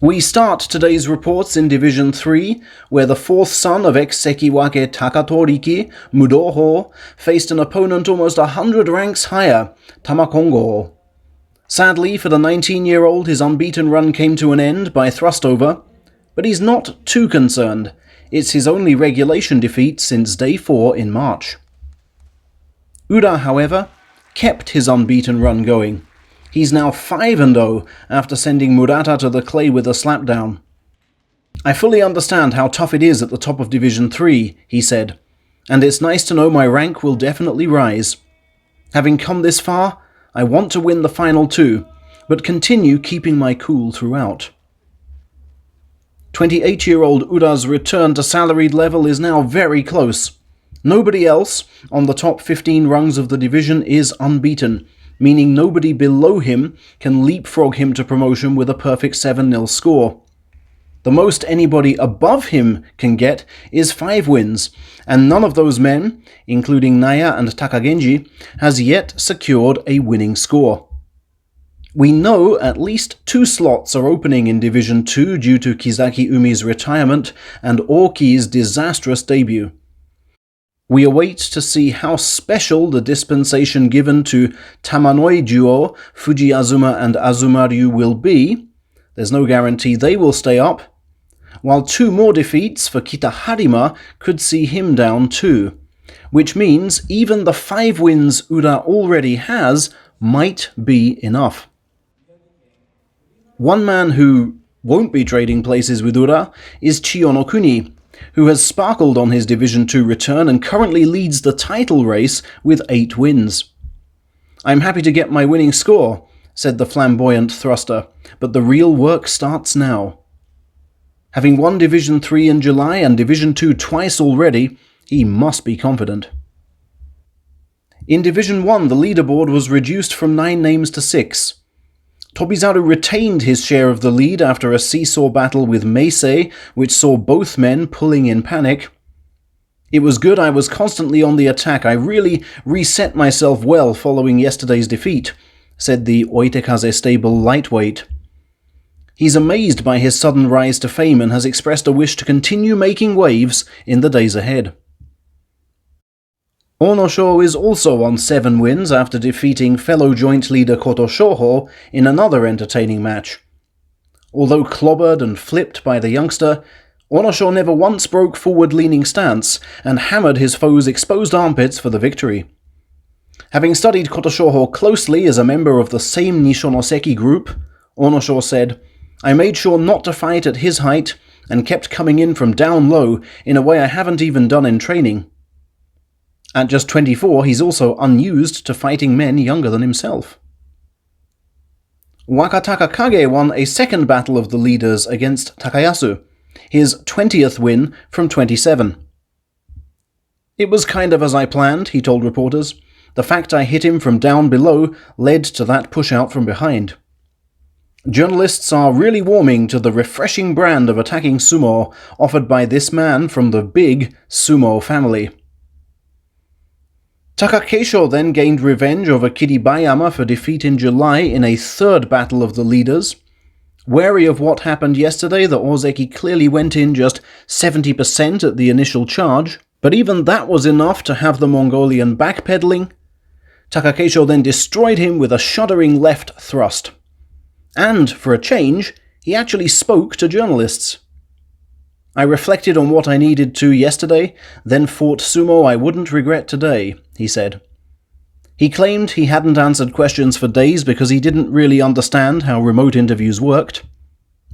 We start today's reports in Division 3, where the fourth son of ex-Sekiwake Takatoriki, Mudoho, faced an opponent almost 100 ranks higher, Tamakongo. Sadly for the 19-year-old, his unbeaten run came to an end by thrustover, but he's not too concerned. It's his only regulation defeat since Day 4 in March. Ura, however, kept his unbeaten run going. He's now 5-0 after sending Murata to the clay with a slapdown. "I fully understand how tough it is at the top of Division 3, he said, and it's nice to know my rank will definitely rise. Having come this far, I want to win the final two, but continue keeping my cool throughout." 28-year-old Ura's return to salaried level is now very close. Nobody else on the top 15 rungs of the division is unbeaten, meaning nobody below him can leapfrog him to promotion with a perfect 7-0 score. The most anybody above him can get is 5 wins, and none of those men, including Naya and Takagenji, has yet secured a winning score. We know at least 2 slots are opening in Division 2 due to Kizaki Umi's retirement and Orki's disastrous debut. We await to see how special the dispensation given to Tamanoi duo, Fujiazuma and Azumaryu will be. There's no guarantee they will stay up, while 2 more defeats for Kitaharima could see him down too, which means even the 5 wins Ura already has might be enough. One man who won't be trading places with Ura is Chiyonokuni, who has sparkled on his Division 2 return and currently leads the title race with 8 wins. "I'm happy to get my winning score," said the flamboyant thruster, "but the real work starts now." Having won Division 3 in July and Division 2 twice already, he must be confident. In Division 1, the leaderboard was reduced from 9 names to 6. Tobizaru retained his share of the lead after a seesaw battle with Meisei, which saw both men pulling in panic. "It was good I was constantly on the attack. I really reset myself well following yesterday's defeat," said the Oitekaze stable lightweight. He's amazed by his sudden rise to fame and has expressed a wish to continue making waves in the days ahead. Onosho is also on 7 wins after defeating fellow joint leader Koto Shoho in another entertaining match. Although clobbered and flipped by the youngster, Onosho never once broke forward-leaning stance and hammered his foe's exposed armpits for the victory. Having studied Koto Shoho closely as a member of the same Nishonoseki group, Onosho said, "I made sure not to fight at his height and kept coming in from down low in a way I haven't even done in training." At just 24, he's also unused to fighting men younger than himself. Wakataka Kage won a second battle of the leaders against Takayasu, his 20th win from 27. "It was kind of as I planned," he told reporters. "The fact I hit him from down below led to that push-out from behind. Journalists are really warming to the refreshing brand of attacking sumo offered by this man from the big sumo family." Takakeisho then gained revenge over Kiribayama for defeat in July in a third battle of the leaders. Wary of what happened yesterday, the Ozeki clearly went in just 70% at the initial charge, but even that was enough to have the Mongolian backpedaling. Takakeisho then destroyed him with a shuddering left thrust. And, for a change, he actually spoke to journalists. "I reflected on what I needed to yesterday, then fought sumo I wouldn't regret today," he said. He claimed he hadn't answered questions for days because he didn't really understand how remote interviews worked.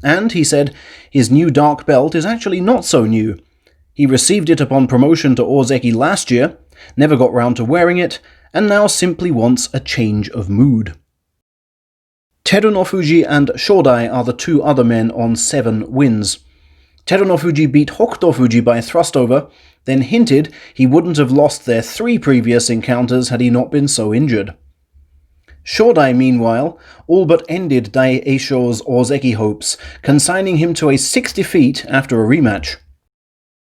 And, he said, his new dark belt is actually not so new. He received it upon promotion to Ozeki last year, never got round to wearing it, and now simply wants a change of mood. Terunofuji and Shodai are the 2 other men on 7 wins. Terunofuji beat Hokutofuji by thrustover, then hinted he wouldn't have lost their 3 previous encounters had he not been so injured. Shodai, meanwhile, all but ended Daieisho's Ozeki hopes, consigning him to a 6 defeat after a rematch.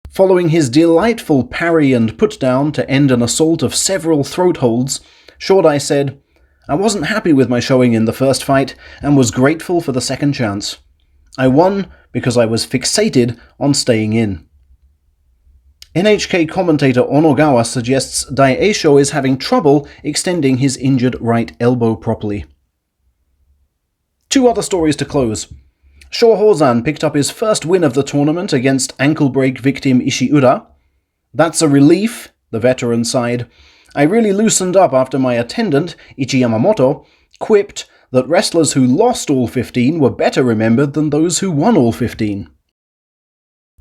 Following his delightful parry and put-down to end an assault of several throat holds, Shodai said, "I wasn't happy with my showing in the first fight and was grateful for the second chance. I won because I was fixated on staying in." NHK commentator Onogawa suggests Daieisho is having trouble extending his injured right elbow properly. Two other stories to close. Sho Hozan picked up his first win of the tournament against ankle break victim Ishiura. "That's a relief," the veteran sighed. "I really loosened up after my attendant, Ichi Yamamoto, quipped that wrestlers who lost all 15 were better remembered than those who won all 15.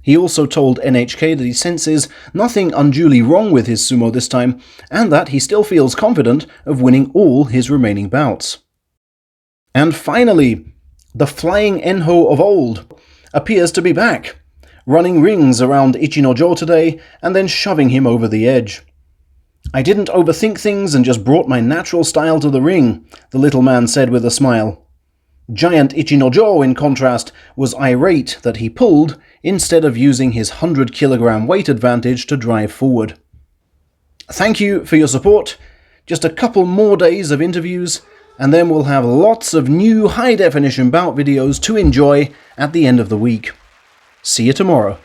He also told NHK that he senses nothing unduly wrong with his sumo this time, and that he still feels confident of winning all his remaining bouts. And finally, the flying Enho of old appears to be back, running rings around Ichinojo today and then shoving him over the edge. "I didn't overthink things and just brought my natural style to the ring," the little man said with a smile. Giant Ichinojo, in contrast, was irate that he pulled instead of using his 100-kilogram weight advantage to drive forward. Thank you for your support. Just a couple more days of interviews, and then we'll have lots of new high-definition bout videos to enjoy at the end of the week. See you tomorrow.